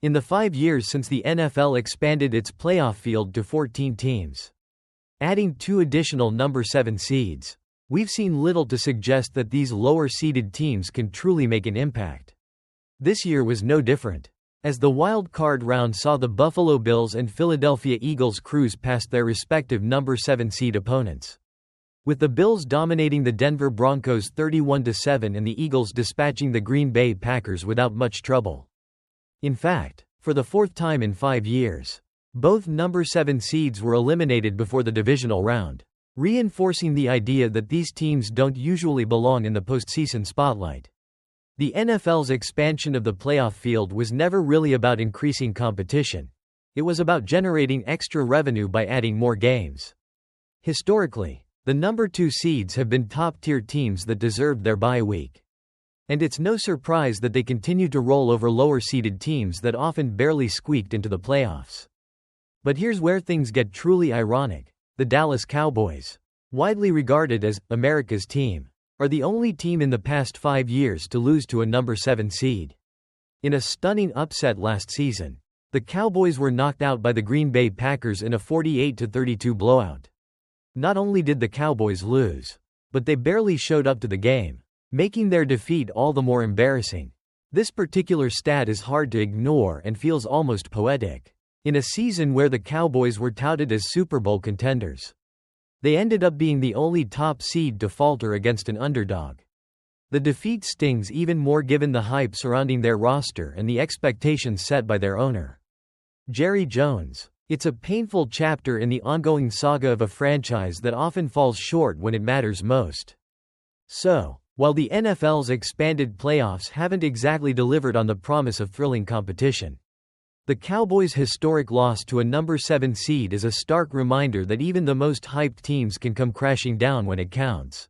In the 5 years since the NFL expanded its playoff field to 14 teams, adding 2 additional number 7 seeds, we've seen little to suggest that these lower-seeded teams can truly make an impact. This year was no different, as the wild card round saw the Buffalo Bills and Philadelphia Eagles cruise past their respective number 7 seed opponents, with the Bills dominating the Denver Broncos 31-7 and the Eagles dispatching the Green Bay Packers without much trouble. In fact, for the 4th time in 5 years, both number 7 seeds were eliminated before the divisional round, reinforcing the idea that these teams don't usually belong in the postseason spotlight. The NFL's expansion of the playoff field was never really about increasing competition. It was about generating extra revenue by adding more games. Historically, the number 2 seeds have been top-tier teams that deserved their bye week. And it's no surprise that they continue to roll over lower-seeded teams that often barely squeaked into the playoffs. But here's where things get truly ironic. The Dallas Cowboys, widely regarded as America's team, are the only team in the past 5 years to lose to a number 7 seed. In a stunning upset last season, the Cowboys were knocked out by the Green Bay Packers in a 48-32 blowout. Not only did the Cowboys lose, but they barely showed up to the game, making their defeat all the more embarrassing. This particular stat is hard to ignore and feels almost poetic. In a season where the Cowboys were touted as Super Bowl contenders, they ended up being the only top seed to falter against an underdog. The defeat stings even more given the hype surrounding their roster and the expectations set by their owner, Jerry Jones. It's a painful chapter in the ongoing saga of a franchise that often falls short when it matters most. So, while the NFL's expanded playoffs haven't exactly delivered on the promise of thrilling competition, the Cowboys' historic loss to a number 7 seed is a stark reminder that even the most hyped teams can come crashing down when it counts.